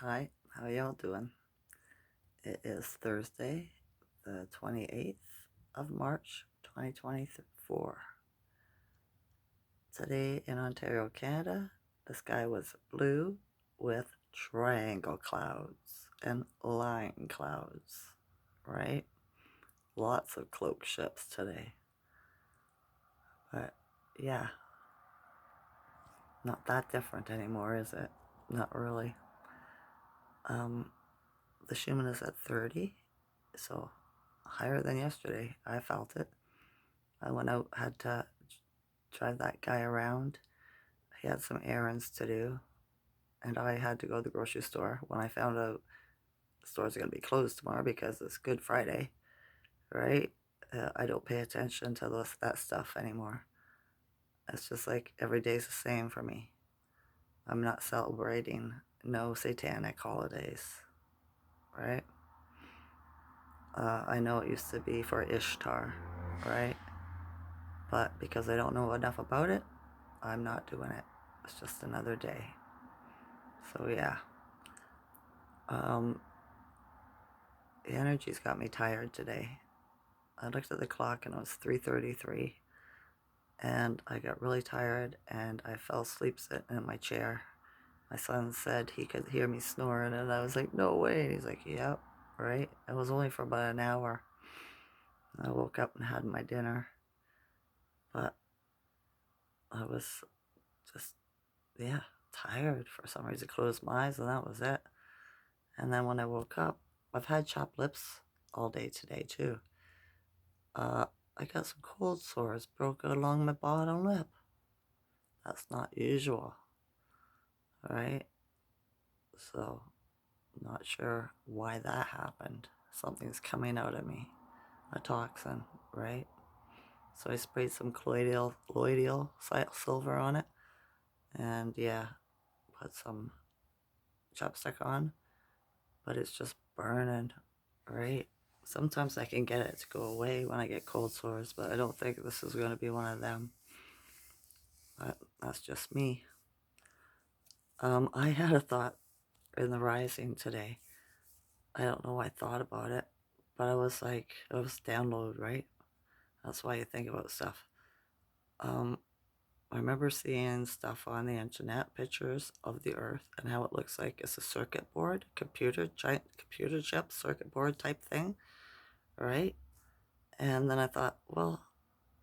Hi, how y'all doing? It is Thursday, the 28th of March, 2024. Today in Ontario, Canada, the sky was blue with triangle clouds and line clouds, right? Lots of cloak ships today. But yeah, not that different anymore, is it? Not really. Um, the Schumann is at 30, so higher than yesterday. I felt it. I went out, had to drive that guy around. He had some errands to do, and I had to go to the grocery store when I found out the stores are going to be closed tomorrow because it's Good Friday, right? I don't pay attention to that stuff anymore. It's just like every day's the same for me. I'm not celebrating no satanic holidays, right? I know it used to be for Ishtar, right? But because I don't know enough about it, I'm not doing it. It's just another day. So yeah. The energy's got me tired today. I looked at the clock and it was 3:33, and I got really tired and I fell asleep sitting in my chair. My son said he could hear me snoring, and I was like, no way. And he's like, yep, right. It was only for about an hour. I woke up and had my dinner, but I was just, yeah, tired for some reason. Closed my eyes and that was it. And then when I woke up, I've had chapped lips all day today too. Uh, I got some cold sores broke along my bottom lip. That's not usual, right? So, not sure why that happened. Something's coming out of me, a toxin, right? So I sprayed some colloidal silver on it, and yeah, put some chapstick on, but it's just burning, right? Sometimes I can get it to go away when I get cold sores, but I don't think this is going to be one of them. But that's just me. I had a thought in the rising today. I don't know why I thought about it, but I was like, it was download, right? That's why you think about stuff. Um, I remember seeing stuff on the internet, pictures of the Earth and how it looks like it's a circuit board, giant computer chip, circuit board type thing, right? And then I thought, well,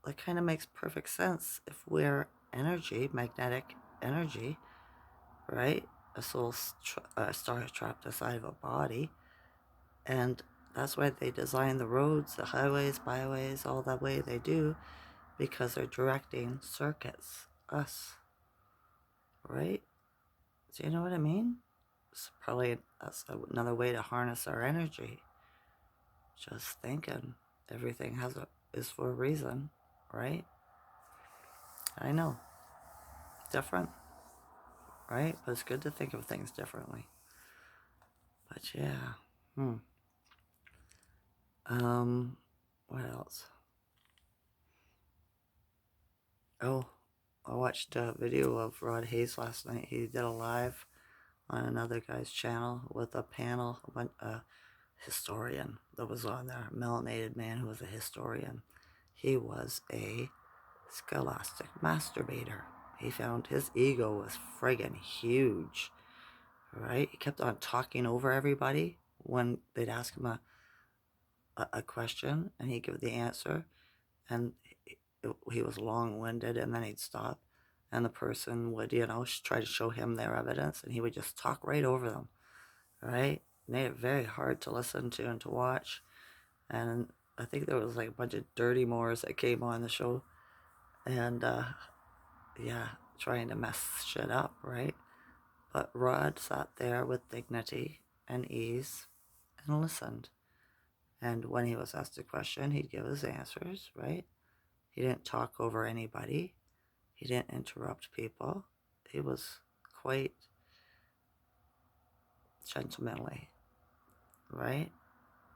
that kind of makes perfect sense if we're energy, magnetic energy, right? A star trapped inside of a body. And that's why they design the roads, the highways, byways, all that way they do, because they're directing circuits, us, right? Do you know what I mean? It's probably that's another way to harness our energy. Just thinking everything is for a reason, right? I know, different, right? But it's good to think of things differently. But yeah, what else? Oh, I watched a video of Rod Hayes last night. He did a live on another guy's channel with a panel, a historian that was on there, a melanated man who was a historian. He was a scholastic masturbator. He found his ego was friggin' huge, right? He kept on talking over everybody when they'd ask him a question and he'd give the answer, and he was long-winded, and then he'd stop and the person would, try to show him their evidence, and he would just talk right over them, right? Made it very hard to listen to and to watch. And I think there was like a bunch of dirty Moors that came on the show, and yeah, trying to mess shit up, right? But Rod sat there with dignity and ease and listened. And when he was asked a question, he'd give his answers, right? He didn't talk over anybody. He didn't interrupt people. He was quite gentlemanly, right?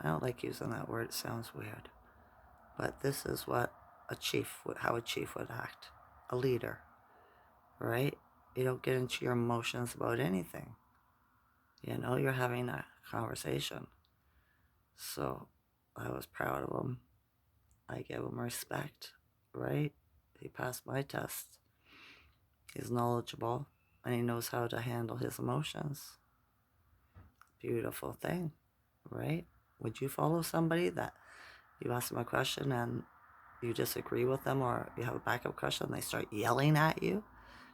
I don't like using that word, it sounds weird. But this is how a chief would act. A leader, right? You don't get into your emotions about anything. You know, you're having a conversation. So I was proud of him. I gave him respect, right? He passed my test. He's knowledgeable and he knows how to handle his emotions. Beautiful thing, right? Would you follow somebody that you ask them a question and you disagree with them, or you have a backup question and they start yelling at you?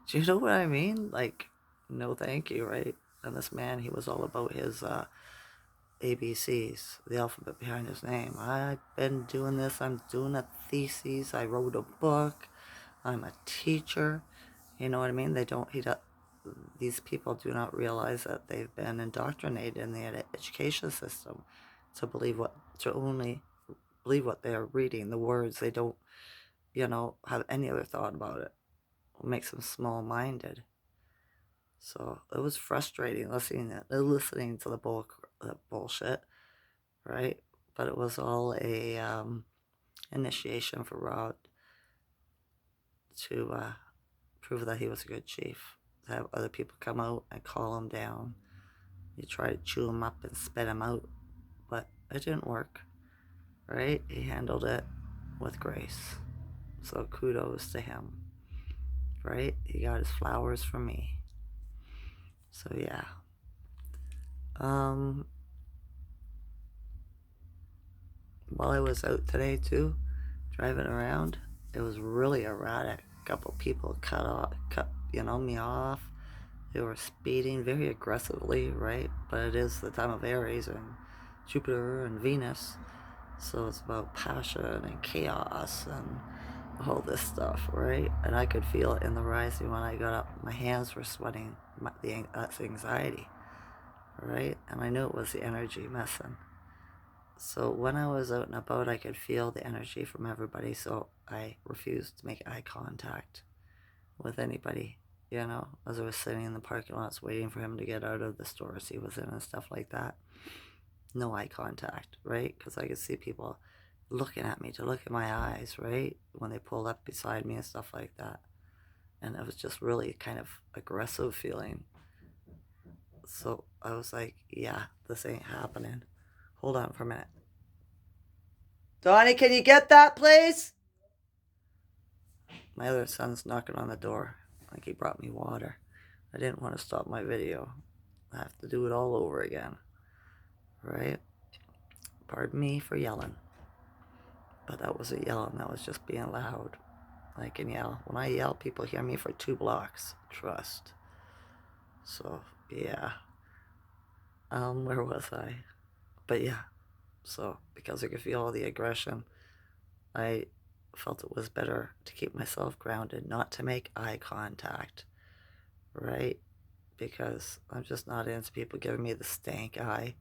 Do you know what I mean? Like, no thank you, right? And this man, he was all about his ABCs, the alphabet behind his name. I've been doing this, I'm doing a thesis, I wrote a book, I'm a teacher. You know what I mean? They don't, these people do not realize that they've been indoctrinated in the education system to only believe what they're reading, the words. They don't, have any other thought about it. It makes them small-minded. So it was frustrating listening to the bullshit, right? But it was all a initiation for Rod to prove that he was a good chief. To have other people come out and call him down. You try to chew him up and spit him out, but it didn't work, right? He handled it with grace. So kudos to him, right? He got his flowers from me. So yeah. While I was out today too, driving around, it was really erratic. A couple people cut me off. They were speeding very aggressively, right? But it is the time of Aries and Jupiter and Venus, so it's about passion and chaos and all this stuff, right? And I could feel it in the rising when I got up. My hands were sweating. That's anxiety, right? And I knew it was the energy messing. So when I was out and about, I could feel the energy from everybody, so I refused to make eye contact with anybody, as I was sitting in the parking lots waiting for him to get out of the stores he was in and stuff like that. No eye contact, right? Because I could see people looking at me to look at my eyes, right? When they pulled up beside me and stuff like that. And it was just really kind of aggressive feeling. So I was like, yeah, this ain't happening. Hold on for a minute. Donnie, can you get that, please? My other son's knocking on the door. Like he brought me water. I didn't want to stop my video. I have to do it all over again. Right? Pardon me for yelling. But that wasn't yelling. That was just being loud. I can yell. When I yell, people hear me for 2 blocks. Trust. So, yeah. Where was I? But yeah. So, because I could feel all the aggression, I felt it was better to keep myself grounded, not to make eye contact. Right? Because I'm just not into people giving me the stank eye,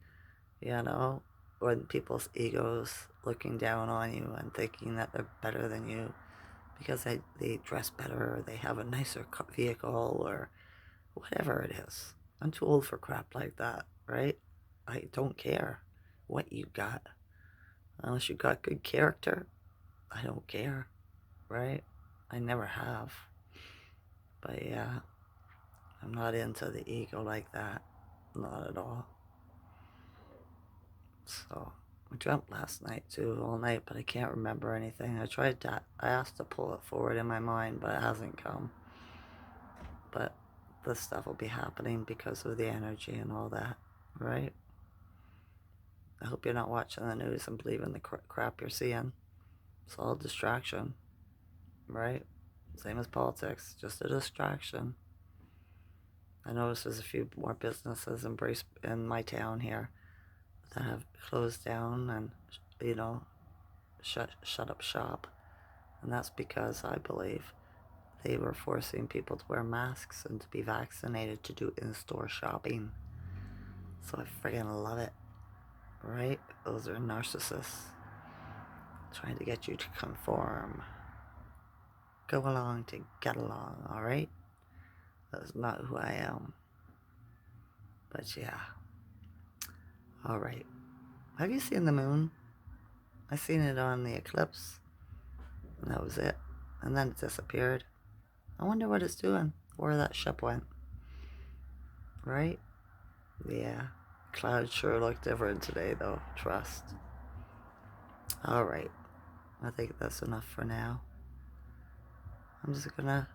when people's egos looking down on you and thinking that they're better than you because they dress better or they have a nicer vehicle or whatever it is. I'm too old for crap like that, right? I don't care what you got. Unless you got good character, I don't care, right? I never have. But yeah, I'm not into the ego like that. Not at all. So, I dreamt last night too, all night, but I can't remember anything. I asked to pull it forward in my mind, but it hasn't come. But this stuff will be happening because of the energy and all that, right? I hope you're not watching the news and believing the crap you're seeing. It's all a distraction, right? Same as politics, just a distraction. I noticed there's a few more businesses in my town here that have closed down and, shut up shop. And that's because I believe they were forcing people to wear masks and to be vaccinated to do in-store shopping. So I friggin' love it, right? Those are narcissists trying to get you to conform. Go along to get along, alright? That's not who I am. But yeah. Alright. Have you seen the moon? I seen it on the eclipse. And that was it. And then it disappeared. I wonder what it's doing. Where that ship went. Right? Yeah. Clouds sure look different today, though. Trust. Alright. I think that's enough for now. I'm just gonna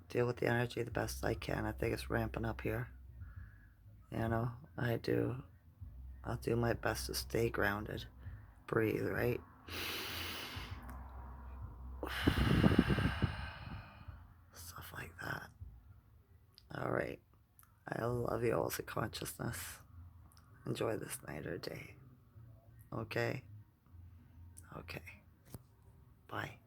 deal with the energy the best I can. I think it's ramping up here. You know, I'll do my best to stay grounded. Breathe, right? Stuff like that. Alright. I love you all, consciousness. Enjoy this night or day. Okay? Okay. Bye.